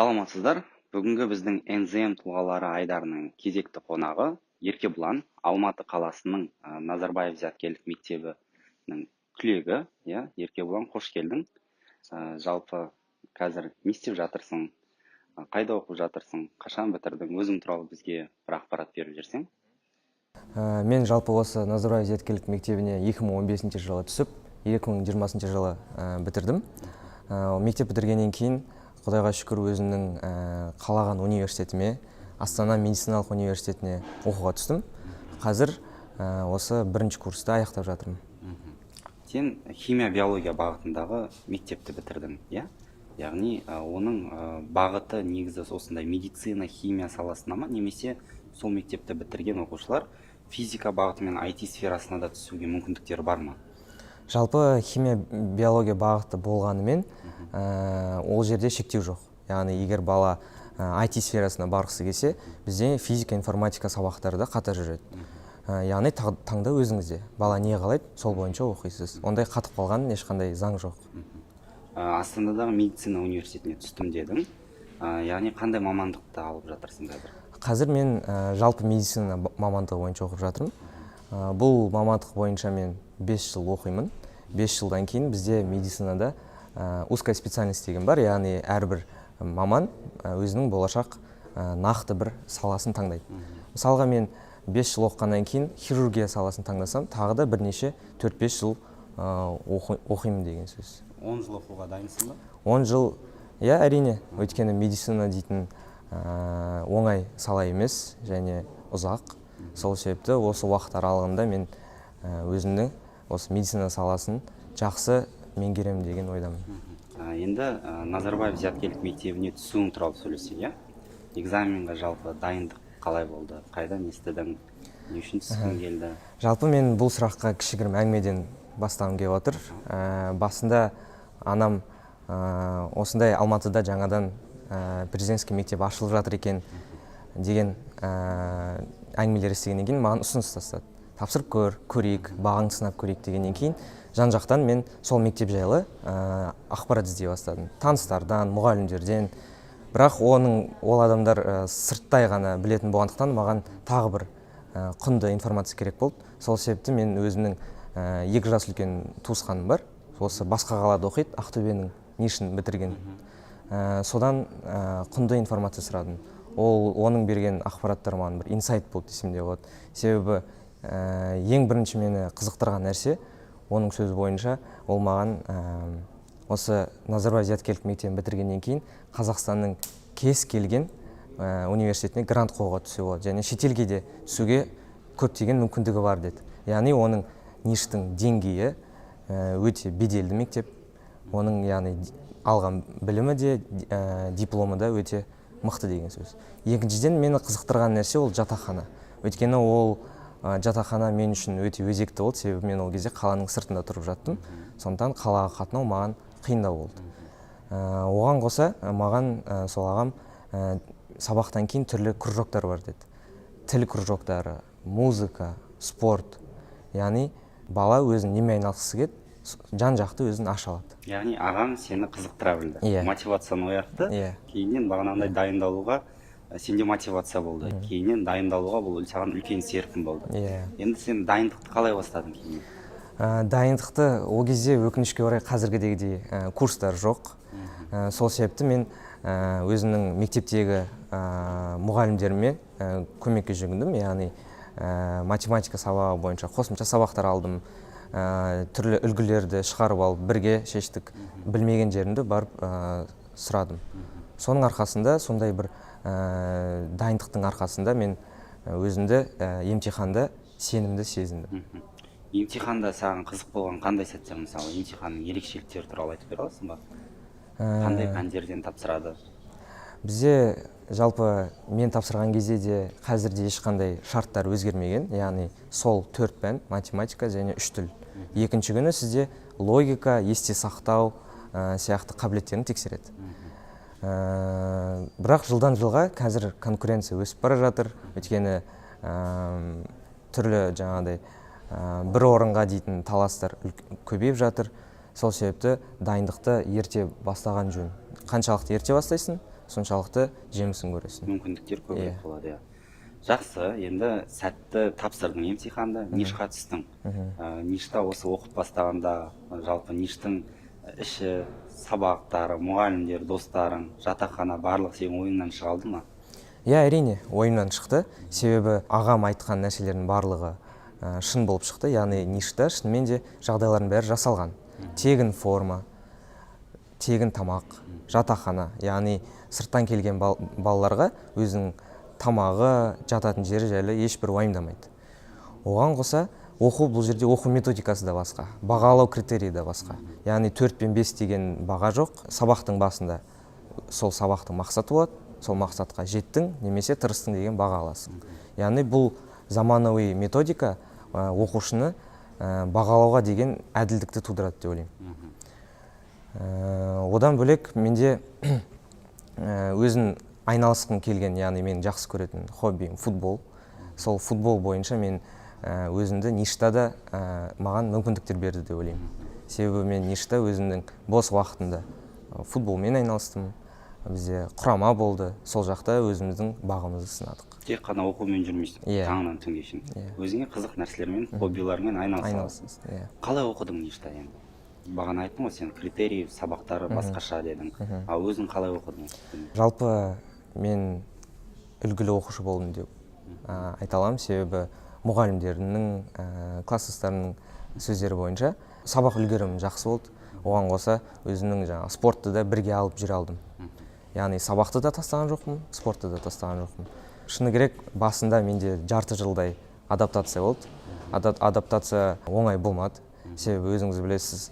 Саламатсыздар. Бүгінгі біздің НЗМ тұлғалары айдарының кезекті қонағы Еркебұлан, Алматы қаласының Назарбаев зияткерлік мектебінің түлегі. Еркебұлан, қош келдің. Жалпы қазір не істеп жатырсың? Қайда оқып жатырсың? Қашан бітірдің? Өзің туралы бізге бір ақпарат беріп жүрсең? Мен жалпы осы Назарбаев зияткерлік мектебіне 2015 жылы түсіп, 2020 жылы бітірдім. Мектеп бітіргеннен кейін Құдайға шүкір өзімнің қалаған университетіме, Астана медициналық университетіне оқуға түстім. Қазір осы бірінші курсты аяқтап жатырмын. Сен химия-биология бағытындағы мектепті бітірдің, яғни оның бағыты негізі осындай медицина, химия саласына ма, немесе сол мектепті бітірген оқушылар физика бағыты мен IT сферасына да түсуге мүмкіндіктері бар ма? Жалпы химия-биология бағыты болғанымен ол жерде шектеу жоқ. Яғни егер бала IT сферасына барғысы келсе, бізде физика, информатика сабақтары да қатар жүреді. Яғни таңдау өзіңізде. Бала не қалайды, сол бойынша оқисыз. Ондай қатып қалған ешқандай заң жоқ. Астанадағы медицина университетіне түстім дедің. Яғни қандай мамандықты алып жатырсың қазір? Қазір мен жалпы медицина мамандығы бойынша оқып жатырмын. Бұл мамандық бойынша мен 5 жыл оқимын. 5 жылдан кейін бізде медицинада узкая специальность деген бар, яғни әрбір маман өзінің болашақ нақты бір саласын таңдайды. Мысалға мен 5 жыл оқығаннан кейін хирургия саласын таңдасам, тағы да бірнеше 4-5 жыл оқимын деген сөз. 10 жыл оқуға дайынсың ба? 10 жыл, әрине, өйткені медицина дейтін оңай сала емес және ұзақ. Сол себепті осы уақыт аралығында мен өзімнің осы медицина саласын жақсы меңгеремін деген ойдамын. Енді Назарбаев зияткерлік мектебіне түсуің туралы сөйлесейік, экзаменға жалпы дайындық қалай болды? Қайдан естідің? Не үшін түскің келді? Жалпы мен бұл сұраққа кішігірім әңгімеден бастағым келіп отыр. Басында анам осындай Алматыда жаңадан президентский мектеп ашылып жатыр екен деген әңгімелер естігеннен кейін маған ұсыныс тастады. Тапсырып көрейік, бағаңды сынап көрейік дегеннен кейін жан-жақтан мен сол мектеп жайлы ақпарат іздей бастадым. Таныстардан, мұғалімдерден. Бірақ ол адамдар сырттай ғана білетін болғандықтан маған тағы бір құнды информация керек болды. Сол себепті мен өзімнің 2 жас үлкен туысқаным бар. Осы басқа қалада оқиды, Ақтөбенің нишін бітірген. Содан құнды информация сұрадым. Оның берген ақпараттар маған бір инсайт болды десем де болады. Себебі ең бірінші мені қызықтырған нәрсе, оның сөзі бойынша, ол маған осы Назарбаев зияткерлік мектебін бітіргеннен кейін Қазақстанның кез келген университетіне грант қоюға түсе болады. Және шетелге де түсуге көптеген мүмкіндігі бар деді. Яғни оның ништің деңгейі өте беделді мектеп. Оның яғни алған білімі де, дипломы да өте мықты деген сөз. Екіншіден мені қызықтырған нәрсе ол жатақхана. Өйткені ол жатақхана мен үшін өте өзекті болды, себебі мен ол кезде қаланың сыртында тұрып жаттым. Сондықтан қалаға қатынау маған қиындау болды. Оған қоса маған сол ағам сабақтан кейін түрлі кружоктар бар деді. Тіл кружоктары, музыка, спорт. Яғни бала өзін немен айналысқысы келеді, жан-жақты өзін аша алады. Яғни ағаң сені қызықтыра білді. Мотивацияны оятты. Кейіннен бағанағындай дайындалуға сенде мотивация болды. Кейіннен дайындалуға бұл саған үлкен серпін болды. Енді сен дайындықты қалай бастадың кейіннен? Дайындықты ол кезде өкінішке орай қазіргідегідей курстар жоқ. Сол себепті мен өзімнің мектептегі мұғалімдеріме көмекке жүгіндім. Яғни математика сабағы бойынша қосымша сабақтар алдым. Түрлі үлгілерді шығарып алып бірге шештік. Білмеген жерімді барып сұрадым. Соның арқасында, сондай бір дайындықтың арқасында мен өзімді емтиханда сенімді сезіндім. Емтиханда саған қызық болған қандай сәттер, мысалы емтиханның ерекшеліктері туралы айтып бере аласың ба? Қандай пәндерден тапсырады? Бізде жалпы мен тапсырған кезде де қазірде ешқандай шарттар өзгермеген. Яғни сол 4 пән, математика және 3 тіл. Екінші күні сізде логика, есте сақтау сияқты қабілеттерін тексереді. Бірақ жылдан жылға қазір конкуренция өсіп бара жатыр. Өйткені түрлі жаңағыдай бір орынға дейтін таластар көбейіп жатыр. Сол себепті дайындықты ерте бастаған жөн. Қаншалықты ерте бастайсың, соншалықты жемісін көресің. мүмкіндіктер көбірек болады. Жақсы, енді сәтті тапсырдың емтиханды, нишқа түстің. Ништа осы оқып бастағанда жалпы ништің іші, сабақтары, мұғалімдер, достарың, жатақхана барлық сенің ойыңнан шыға алды ма? Әрине, ойымнан шықты. Себебі ағам айтқан нәрселердің барлығы шын болып шықты. Яғни ништа шынымен де жағдайлардың бәрі жасалған. Тегін форма, тегін тамақ, жатақхана. Яғни сырттан келген балаларға өзінің тамағы, жататын жері жайлы ешбір уайымдамайды. Оған қоса оқу, бұл жерде оқу методикасы да басқа, бағалау критерийі де басқа. Яғни 4 пен 5 деген баға жоқ. Сабақтың басында сол сабақтың мақсаты болады, сол мақсатқа жеттің немесе тырыстың деген баға аласың. Яғни бұл заманауи методика оқушыны бағалауға деген әділдікті тудырады деп ойлаймын. Одан бөлек менде өзін айналысқым келген, яғни мен жақсы көретін хоббиім футбол. Сол футбол бойынша мен өзімді ништада маған мүмкіндіктер берді деп ойлаймын. Себебі мен ништа өзімнің бос уақытында футболмен айналыстым. Бізде құрама болды. Сол жақта өзіміздің бағымызды сынадық. Тек қана оқумен жүрмейсің, таңнан түнге шейін. Өзіңе қызық нәрселермен, хоббилармен айналысасың. Қалай оқыдың ништа енді? Бағана айттың ғой, сен критерий, сабақтары басқаша дедің. Ал өзің қалай оқыдың? Жалпы мен үлгілі оқушы болдым деп айта аламын. Себебі мұғалімдерінің, класстастарының сөздері бойынша сабақ үлгерімім жақсы болды. Оған қоса өзімнің спортты да бірге алып жүре алдым. Яғни сабақты да тастаған жоқпын, спортты да тастаған жоқпын. Шыны керек, басында менде жарты жылдай адаптация болды. Адаптация оңай болмады. Себебі өзіңіз білесіз,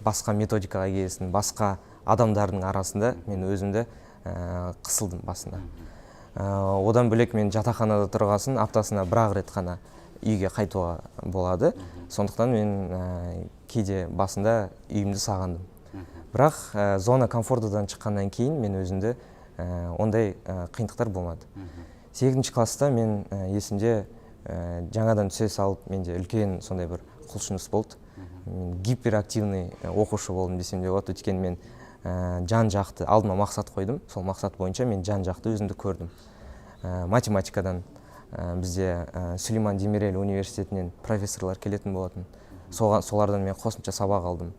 басқа методикаға келесің, басқа адамдардың арасында мен өзімді қысылдым басында. Одан бөлек мен жатақханада тұрғасын аптасына бір-ақ рет қана үйге қайтуға болады. Сондықтан мен кейде басында үйімді сағындым. Бірақ зона комфортадан шыққаннан кейін мен өзімді ондай қиындықтар болмады. 8-ші класста мен есімде жаңадан түсе салып, менде үлкен сондай бір құлшыныс болды. Гиперактивный оқушы болдым десем де болады. Өйткені мен жан жақты алдыма мақсат қойдым. Сол мақсат бойынша мен жан жақты өзімді көрдім. Математикадан бізде Сүлейман Демирел университетінен профессорлар келетін болатын. Солардан мен қосымша сабақ алдым.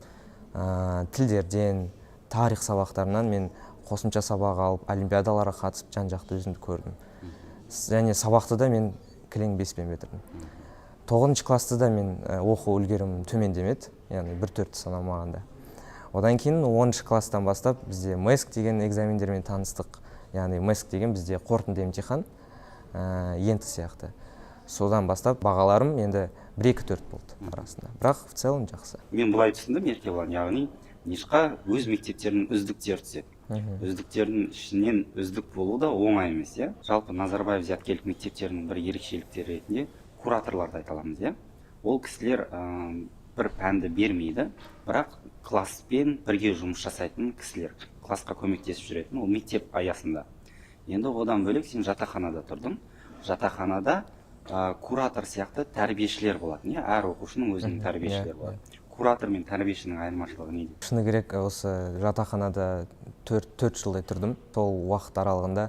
Тілдерден, тарих сабақтарынан мен қосымша сабақ алып, олимпиадаларға қатысып, жан жақты өзімді көрдім. Және сабақты да мен кілең 5-пен бітірдім. 9-ші класты да мен оқу үлгерімім төмендемеді, яғни 1-4 санамағанда. Одан кейін 10-ші класстан бастап бізде МЭСК деген экзамендермен таныстық. Яғни МЭСК деген бізде қорытынды емтихан, енті сияқты. Содан бастап бағаларым енді 1-2-4 болды арасында. Бірақ в целом жақсы. Мен бұлай түсіндім, Еркебұлан, яғни нишқа өз мектептерінің үздіктері түседі. Үздіктердің ішінен үздік болу да оңай емес, иә? Жалпы Назарбаев зияткерлік мектептерінің бір ерекшеліктері ретінде кураторларды айта аламыз, иә? Ол кісілер бір пәнді бермейді, бірақ класспен бірге жұмыс жасайтын кісілер, классқа көмектесіп жүретін, ол мектеп аясында. Енді одан бөлек сен жатақханада тұрдың. Жатақханада куратор сияқты тәрбиешілер болады, иә? Әр оқушының өзінің тәрбиешілері болады. Куратор мен тәрбиешінің айырмашылығы неде? Шыны керек, осы жатақханада 4 жылдай тұрдым. Сол уақыт аралығында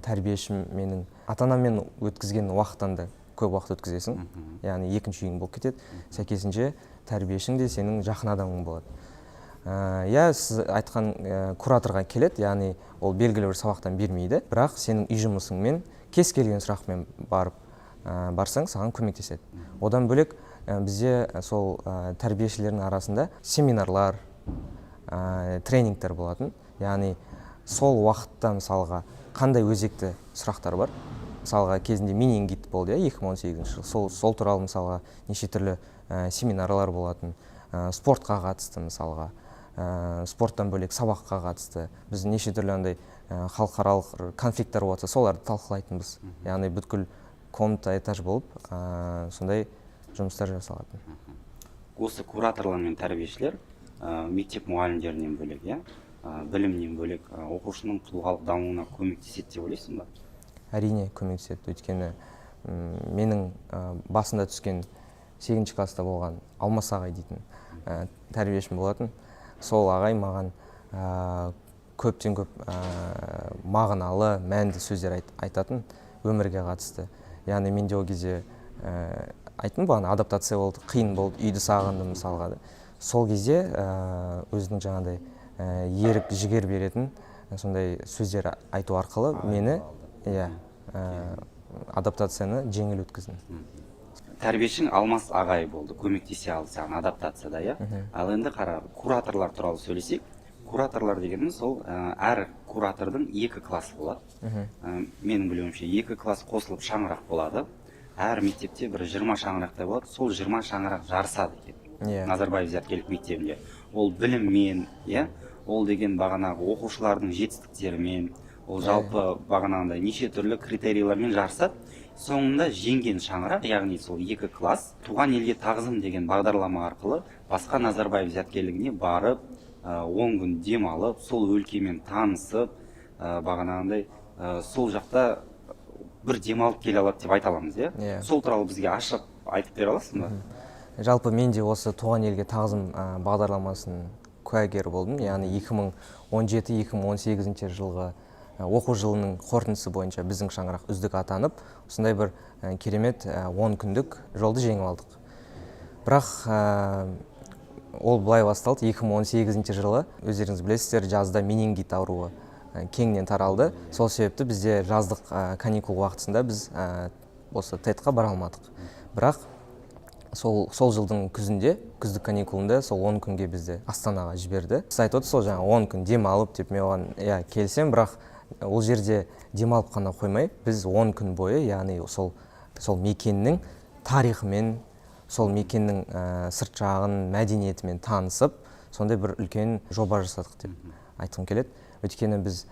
тәрбиешім менің ата-анаммен өткізген уақыттан да көп уақыт өткізесің. Яғни екінші үйің болып кетеді. Сәйкесінше тәрбиешің де сенің жақын адамың болады. Сіз айтқан кураторға келеді, яғни ол белгілі бір сабақтан бермейді, бірақ сенің үй жұмысыңмен кез келген сұрақпен барсаң, саған көмектеседі. Одан бөлек бізде сол тәрбиешілердің арасында семинарлар, тренингтер болатын. Яғни сол уақытта мысалға қандай өзекті сұрақтар бар. Мысалға кезінде менингит болды, 2018 жыл. Сол туралы мысалға неше түрлі семинарлар болатын. Спортқа қатысты мысалға, спорттан бөлек сабаққа қатысты. Біз неше түрлі андай халықаралық конфликттер болса, соларды талқылайтынбыз. Яғни бүткіл комната этаж болып, сондай жұмыстар жасалатын. Осы кураторлар мен тәрбиешілер мектеп мұғалімдерінен бөлек, білімнен бөлек оқушының тұлғалық дамуына көмектеседі деп ойлайсың ба? Әрине көмектеседі. Өйткені менің басында түскен 8-ші класста болған Алмас ағай дейтін тәрбиешім болатын. Сол ағай маған көптен көп мағыналы, мәнді сөздер айтатын өмірге қатысты. Яғни менде ол кезде айттым бағана, адаптация болды, қиын болды, үйді сағындым мысалға. Сол кезде өзінің жаңағыдай ерік жігер беретін сондай сөздер айту арқылы мені адаптацияны жеңіл өткіздім. Тәрбиешің Алмас ағай болды, көмектесе алды саған адаптацияда, иә? Ал енді қара, кураторлар туралы сөйлесек. Кураторлар дегеніміз ол әр куратордың 2 классы болады. Менің білуімше 2 класс қосылып шаңырақ болады. Әр мектепте бір 20 шаңырақтай болады. Сол 20 шаңырақ жарысады екен. Назарбаев зияткерлік мектебінде. Ол біліммен, ол деген бағанағы оқушылардың жетістіктерімен, ол жалпы бағанағындай неше түрлі критерийлермен жарысады. Соңында жеңген шаңырақ, яғни сол 2 класс, туған елге тағзым деген бағдарлама арқылы басқа Назарбаев зияткерлігіне барып, 10 күн демалып, сол өлкемен танысып, бағанағындай сол жақта бір демалып келе алады деп айта аламыз, Сол туралы бізге ашып айтып бере аласың ба? Жалпы мен де осы туған елге тағзым бағдарламасының куәгері болдым. Яғни 2017-2018 жылғы оқу жылының қорытындысы бойынша біздің шаңырақ үздік атанып, осындай бір керемет 10 күндік жолды жеңіп алдық. Бірақ ол былай басталды. 2018 жылы, өздеріңіз білесіздер, жазда менингит ауруы кеңінен таралды. Сол себепті бізде жаздық каникул уақытысында біз осы TED-қа бара алмадық. Бірақ сол жылдың күзінде, күздік каникулында сол 10 күнге бізді Астанаға жіберді. Сіз айтып отырсыз, сол жаңа 10 күн демалып деп, мен оған келсем, бірақ ол жерде демалып қана қоймай, біз 10 күн бойы, яғни сол мекеннің тарихымен, сол мекеннің сырт жағын, мәдениетімен танысып, сондай бір үлкен жоба жасадық деп айтқым келеді. Өйткені біз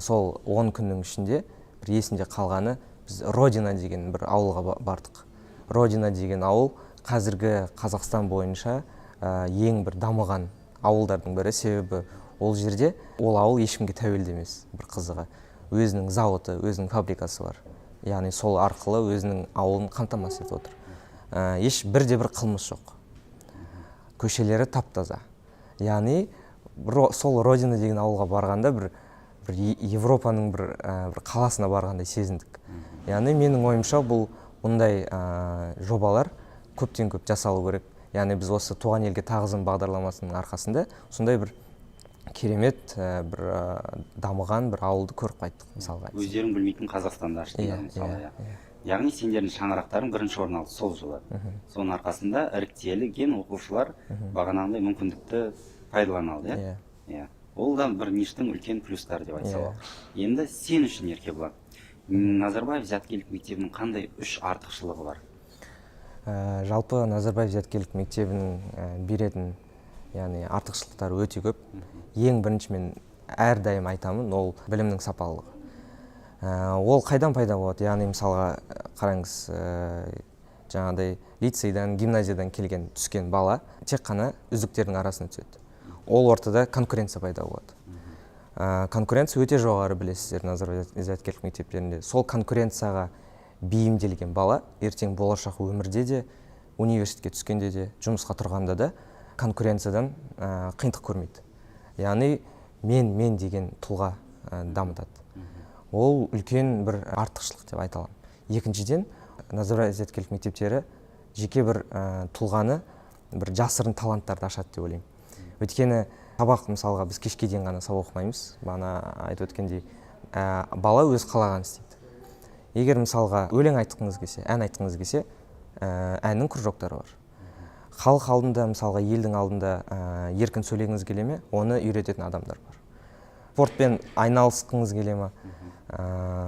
сол 10 күннің ішінде бір есінде қалғаны, біз Родина деген бір ауылға бардық. Родина деген ауыл қазіргі Қазақстан бойынша ең бір дамыған ауылдардың бірі, себебі ол жерде ол ауыл ешкімге тәуелді емес. Бір қызығы, өзінің зауыты, өзінің фабрикасы бар. Яғни сол арқылы өзінің ауылын қамтамасыз етіп отыр. Еш бірде-бір қылмыс жоқ. Көшелері тап-таза. Яғни сол Родина деген ауылға барғанда бір Европаның бір қаласына барғандай сезіндік. Яғни менің ойымша бұндай жобалар көптен көп жасалу керек. Яғни біз осы туған елге тағзым бағдарламасының арқасында сондай бір керемет бір дамыған бір ауылды көріп қайттық, мысалға. Өздерің білмейтін Қазақстанда аштыңдар, мысалы. Яғни сендердің шаңырақтарың бірінші орын алды сол жылы. Соның арқасында іріктелген оқушылар бағанағындай мүмкіндікті пайдалана алды, Ол да бір ништің үлкен плюстары деп айтса болады. Енді сен үшін, Еркебұлан, Назарбаев зияткерлік мектебінің қандай 3 артықшылығы бар? Жалпы Назарбаев зияткерлік мектебінің беретін, яғни артықшылықтары өте көп. Ең бірінші мен әрдайым айтамын, ол білімнің сапалылығы. Ол қайдан пайда болады? Яғни мысалға қараңыз, жаңағыдай лицейдан, гимназиядан келген түскен бала тек қана үздіктердің арасына түседі. Ол ортада конкуренция пайда болады. Конкуренция өте жоғары, білесіздер, Назарбаев зияткерлік мектептерінде. Сол конкуренцияға бейімделген бала ертең болашақ өмірде де, университетке түскенде де, жұмысқа тұрғанда да конкуренциядан қиындық көрмейді. Яғни мен деген тұлға дамытады. Ол үлкен бір артықшылық деп айта аламын. Екіншіден, Назарбаев зияткерлік мектептері жеке бір тұлғаны бір жасырын таланттарды ашады деп ойлаймын. Өйткені сабақ, мысалға, біз кешке дейін ғана сабақ оқымаймыз. Бағана айтып өткендей, бала өз қалағанын істейді. Егер мысалға өлең айтқыңыз келсе, ән айтқыңыз келсе, әннің кружоктары бар. Халық алдында, мысалға, елдің алдында еркін сөйлегіңіз келе ме, оны үйрететін адамдар бар. Спортпен айналысқыңыз келе ме,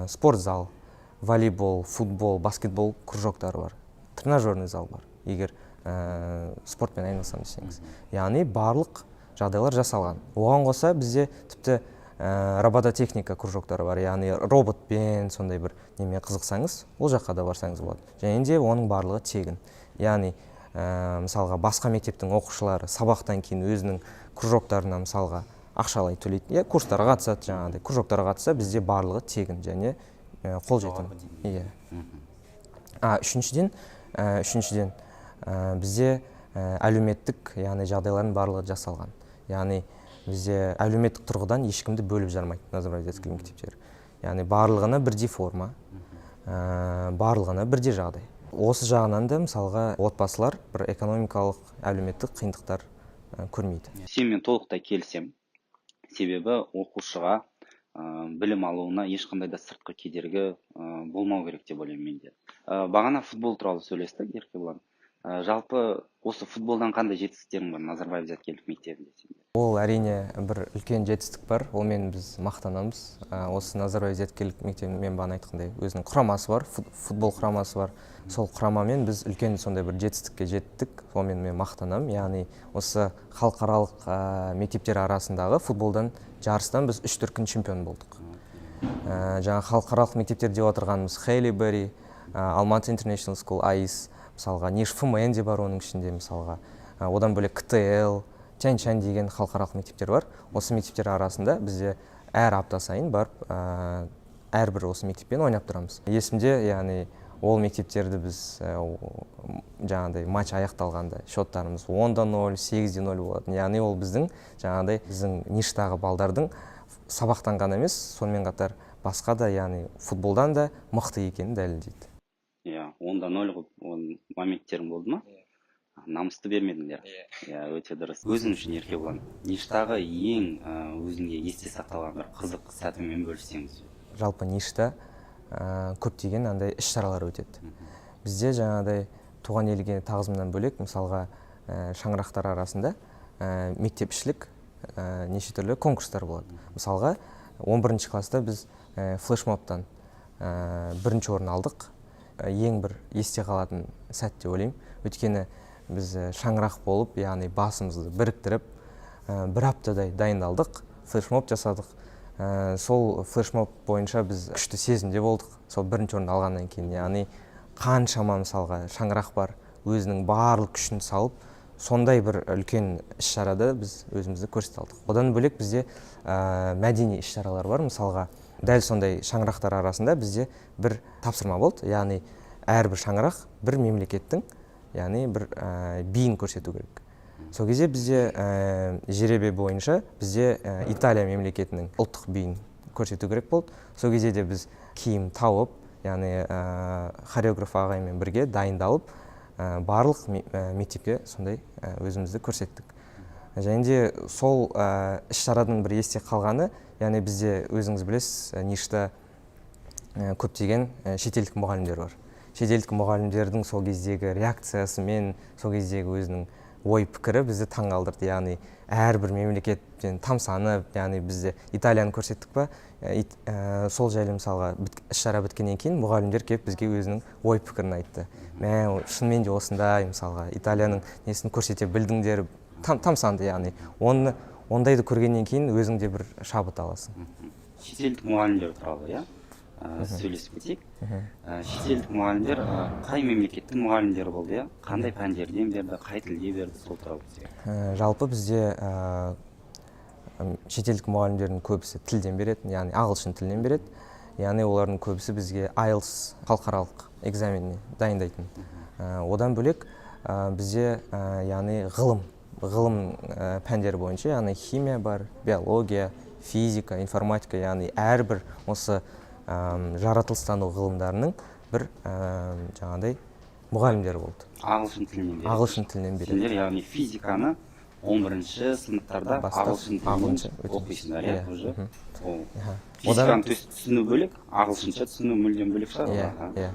спортзал, волейбол, футбол, баскетбол кружоктары бар. Тренажерный зал бар, егер спортпен айналысам десеңіз. Яғни барлық жағдайлар жасалған. Оған қоса бізде тіпті робототехника кружоктары бар. Яғни роботпен сондай бір немен қызықсаңыз, ол жаққа да барсаңыз болады. Және де оның барлығы тегін. Яғни мысалға басқа мектептің оқушылары сабақтан кейін өзінің кружоктарына мысалға ақшалай төлейді. Курстарға қатысады, жаңағыдай кружоктарға қатысса, бізде барлығы тегін және қолжетімді. Үшіншіден бізде әлеуметтік, яғни жағдайлардың барлығы жасалған. Яғни бізде әлеуметтік тұрғыдан ешкімді бөліп жармайды Назарбаев детский мектептері. Яғни барлығына бірдей форма, барлығына бірдей жағдай. Осы жағынан да мысалға отбасылар бір экономикалық, әлеуметтік қиындықтар көрмейді. Сенімен толықтай келісем. Себебі оқушыға білім алуына ешқандай да сыртқы кедергі болмау керек деп ойлаймын менде. Бағана футбол туралы сөйлестік, Еркебұлан. Жалпы осы футболдан қандай жетістіктерің бар Назарбаев зияткерлік мектебінде? Ол әрине бір үлкен жетістік бар, олмен біз мақтанамыз. Осы Назарбаев зияткерлік мектебінің мен бағана айтқандай өзінің құрамасы бар, футбол құрамасы бар. Сол құрамамен біз үлкен сондай бір жетістікке жеттік, сонымен мен мақтанамын. Яғни осы халықаралық мектептер арасындағы футболдан жарыстан біз 3 дүркін чемпион болдық. Жаңа халықаралық мектептер деп отырғанымыз Хейлибери, Алматы International School, АИС, мысалға Ниш ФМН де бар оның ішінде мысалға. Одан бөлек КТЛ, Тянь-Шань деген халықаралық мектептер бар. Осы мектептер арасында бізде әр апта сайын барып әрбір осы мектеппен ойнап тұрамыз. Есімде, яғни ол мектептерді біз жаңағыдай матч аяқталғанда шоттарымыз 10-0, 8-0 болатын. Яғни ол біздің жаңағыдай біздің ништағы балдардың сабақтан ғана емес, сонымен қатар басқа да, яғни футболдан да мықты екенін дәлелдейді. 10-0 моменттерің болды ма? Намысты бермедіңдер. Өте дұрыс. Өзің үшін Еркебұлан, ништағы ең өзіңе есте сақталған бір қызық сәтімен бөліссеңіз? Жалпы ништа көптеген андай іс-шаралар өтеді. Бізде жаңағыдай туған елге тағзымнан бөлек, мысалға шаңырақтар арасында мектепішілік неше түрлі конкурстар болады. Мысалға 11-ші класста біз флешмобтан бірінші орын алдық. Ең бір есте қалатын сәт деп ойлаймын. Өйткені біз шаңырақ болып, яғни басымызды біріктіріп, бір аптадай дайындалдық, флешмоб жасадық. Сол флешмоб бойынша біз күшті сезімде болдық. Сол бірінші орын алғаннан кейін, яғни қаншама мысалға шаңырақ бар, өзінің барлық күшін салып, сондай бір үлкен іс-шарада біз өзімізді көрсете алдық. Одан бөлек бізде мәдени іс-шаралар бар. Мысалға дәл сондай шаңырақтар арасында бізде бір тапсырма болды. Яғни әрбір шаңырақ бір мемлекеттің, яғни бір биін көрсету керек. Сол кезде бізде жеребе бойынша бізде Италия мемлекетінің ұлттық биін көрсету керек болды. Сол кезде де біз киім тауып, яғни хореограф ағаймен бірге дайындалып, барлық мектепке сондай өзімізді көрсеттік. Және де сол іс-шарадан бір есте қалғаны, яғни бізде өзіңіз білесіз, ништа көптеген шетелдік мұғалімдер бар. Шетелдік мұғалімдердің сол кездегі реакциясы мен сол кездегі өзінің ой пікірі бізді таңғалдырды. Яғни әрбір мемлекеттен тамсанып, яғни бізде Италияны көрсеттік па, сол жайлы мысалға іс-шара біткеннен кейін мұғалімдер келіп бізге өзінің ой пікірін айтты. Мен шынымен де осындай мысалға Италияның несін көрсете білдіңдер, тамсанды. Яғни ондайды көргеннен кейін өзіңде бір шабыт аласың. Шетелдік мұғалімдер туралы, сөйлесіп кетейік. Шетелдік мұғалімдер қай мемлекеттің мұғалімдері болды, қандай пәндерден берді, қай тілде берді, сол туралы бізге? Жалпы бізде шетелдік мұғалімдердің көбісі тілден береді, яғни ағылшын тілінен береді. Яғни олардың көбісі бізге IELTS халықаралық экзаменіне дайындайтын. Одан бөлек бізде яғни ғылым пәндері бойынша, яғни химия бар, биология, физика, информатика, яғни әрбір осы жаратылыстану ғылымдарының бір жаңағыдай мұғалімдері болды. Ағылшын тілінен береді. Ағылшын тілінен береді. Сендер яғни физиканы 11-ші сыныптарда ағылшын тілінен оқисыңдар, уже. Физиканы түсіну бөлек, ағылшынша түсіну мүлдем бөлек шығар.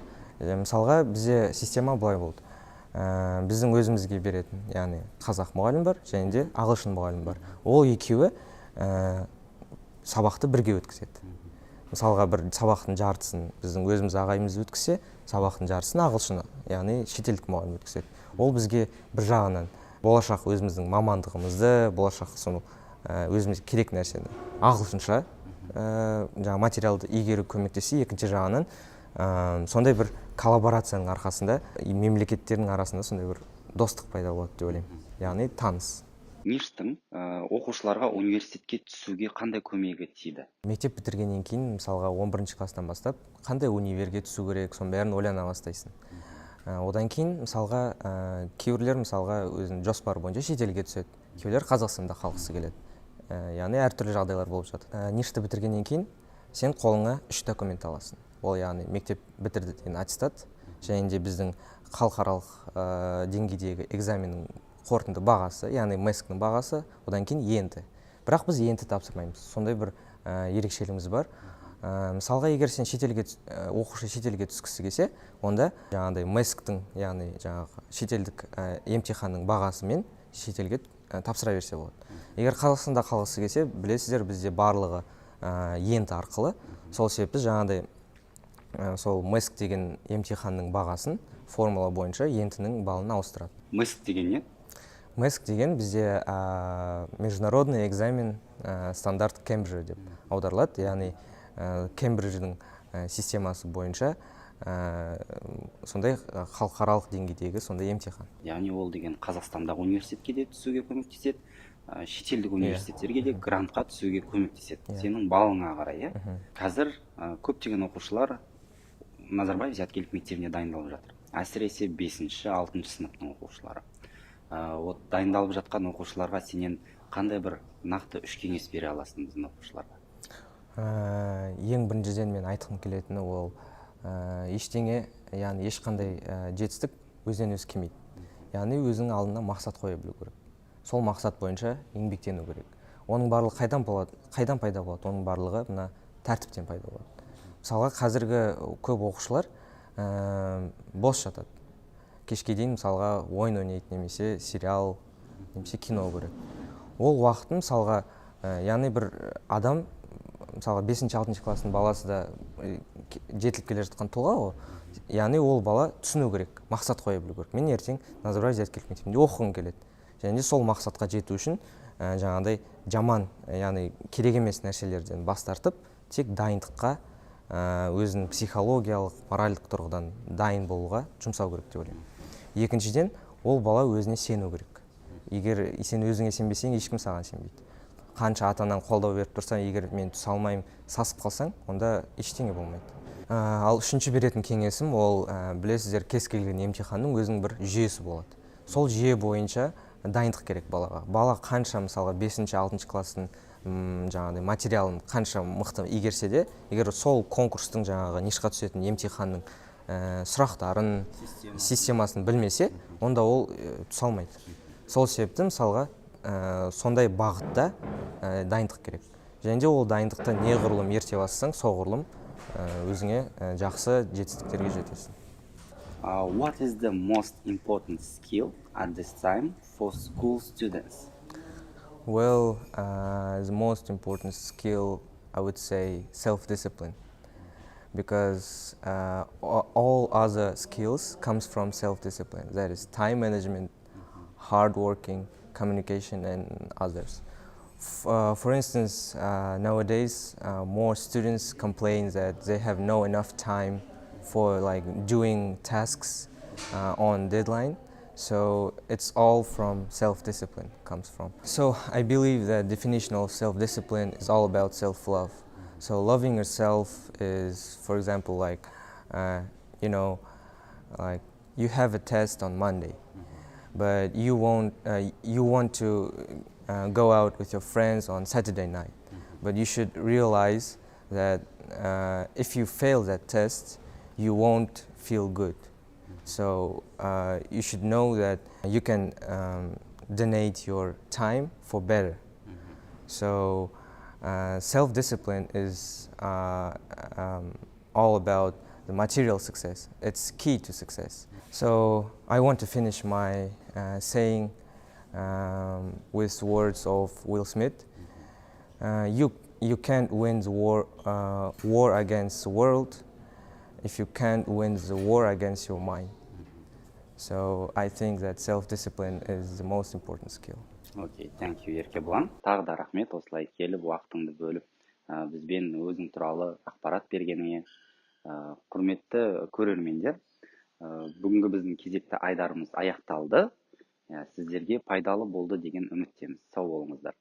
Мысалға бізде система былай болды. Біздің өзімізге беретін, яғни қазақ мұғалім бар, және де ағылшын мұғалім бар. Ол екеуі сабақты бірге өткізеді. Мысалға бір сабақтың жартысын біздің өзіміз ағайымыз өткісе, сабақтың жартысын ағылшын, яғни шетелдік мұғалім өткізеді. Ол бізге бір жағынан болашақ өзіміздің мамандығымызды, болашақ соны өзімізге керек нәрсені ағылшынша материалды игеру көмектесе, екінші жағынан сондай бір коллаборацияның арқасында мемлекеттердің арасында сондай бір достық пайда болады деп ойлаймын. Яғни таныс. Ништың оқушыларға университетке түсуге қандай көмегі тиді? Мектеп бітіргеннен кейін, мысалға 11-ші класстан бастап, қандай универге түсу керек, соның бәрін ойлана бастайсың. Одан кейін, мысалға, кейбіреулер мысалға өзінің жоспары бойынша шетелге түседі. Кейбіреулер Қазақстанда қалғысы келеді. яғни әртүрлі жағдайлар болып жатыр. Ништі бітіргеннен кейін сен қолыңа 3 документ аласың. Ол яғни мектеп бітірді деген аттестат және де біздің халықаралық деңгейдегі экзаменнің қорытынды бағасы, яғни MESC-ның бағасы, одан кейін енді. Бірақ біз енді тапсырмаймыз. Сондай бір ерекшелігіміз бар. Мысалға, егер сен оқушы шетелге түскісі келсе, онда жаңағыдай MESC-тің, яғни жаңағы шетелдік емтиханның бағасымен шетелге тапсыра берсе болады. Егер Қазақстанда қалғысы келсе, білесіздер, бізде барлығы енді арқылы. Сол себепті жаңағыдай сол MESC деген емтиханның бағасын формула бойынша ентінің балын ауыстырады. MESC деген не? MESC деген бізде международный экзамен стандарт Кембриджа деп аударылады. Яғни Кембридждің системасы бойынша сондай халықаралық деңгейдегі сондай емтихан. Яғни ол деген Қазақстандағы университетке де түсуге көмектеседі, шетелдік университеттерге де грантқа түсуге көмектеседі. Сенің балыңа қарай, Қазір көптеген оқушылар Назарбаев зияткерлік мектебіне дайындалып жатыр. Әсіресе 5-6 сыныптың оқушылары. Дайындалып жатқан оқушыларға сенен қандай бір нақты 3 кеңес бере аласың біздің оқушыларға? Ең біріншіден мен айтқым келетіні ол ештеңе, яғни ешқандай жетістік өзінен өзі келмейді. Яғни өзінің алдына мақсат қоя білу керек. Сол мақсат бойынша еңбектену керек. Оның барлығы қайдан пайда болады? Оның барлығы мына тәртіптен пайда болады. Мысалға, қазіргі көп оқушылар бос жатады. Кешке дейін мысалға ойын ойнайды, немесе сериал, немесе кино көреді. Ол уақытын мысалға, яғни бір адам, мысалға 5-6 класстың баласы да жетіліп келе жатқан тұлға ғой. Яғни ол бала түсіну керек, мақсат қоя білу керек. Мен ертең Назарбаев зияткерлік мектебінде оқығым келеді. Және сол мақсатқа жету үшін жаңағыдай жаман, яғни керек емес нәрселерден бас тартып, тек дайындыққа, өзінің психологиялық, моральдық тұрғыдан дайын болуға жұмсау керек деп ойлаймын. Екіншіден, ол бала өзіне сену керек. Егер сен өзіңе сенбесең, ешкім саған сенбейді. Қанша атанан қолдау беріп тұрсаң, егер мен түсе алмаймын, сасып қалсаң, онда ештеңе болмайды. Ал үшінші беретін кеңесім, ол білесіздер, кез келген емтиханның өзінің бір жүйесі болады. Сол жүйе бойынша дайындық керек балаға. Бала қанша мысалға 5-6 класстың жаңағыдай материалын қанша мықты игерсе де, егер сол конкурстың жаңағы нишқа түсетін емтиханның сұрақтарын, системасын білмесе, онда ол түсе алмайды. Сол себепті мысалға сондай бағытта дайындық керек. Және де ол дайындықта неғұрлым ерте бассаң, соғұрлым өзіңе жақсы жетістіктерге жетесің. What is the most important skill at this time for school students? Well, the most important skill, I would say, self-discipline. Because all other skills comes from self-discipline. That is time management, hard working, communication, and others. For instance, nowadays, more students complain that they have no enough time for doing tasks on deadline. So it's all from self-discipline comes from. So I believe that definition of self-discipline is all about self-love. So loving yourself is, for example, you have a test on Monday, but you want to go out with your friends on Saturday night. But you should realize that if you fail that test, you won't feel good. So you should know that you can donate your time for better. So self-discipline is all about the material success. It's key to success. So I want to finish my saying with words of Will Smith. You can't win the war against the world if you can't win the war against your mind. So I think that self-discipline is the most important skill. Okay, thank you, Еркебұлан. Тағы да рахмет, осылай келіп, уақытыңды бөліп, бізбен өзің туралы ақпарат бергеніңе. Құрметті көрермендер, бүгінгі біздің кезекті айдарымыз аяқталды. Сіздерге пайдалы болды деген үміттеміз. Сау болыңыздар.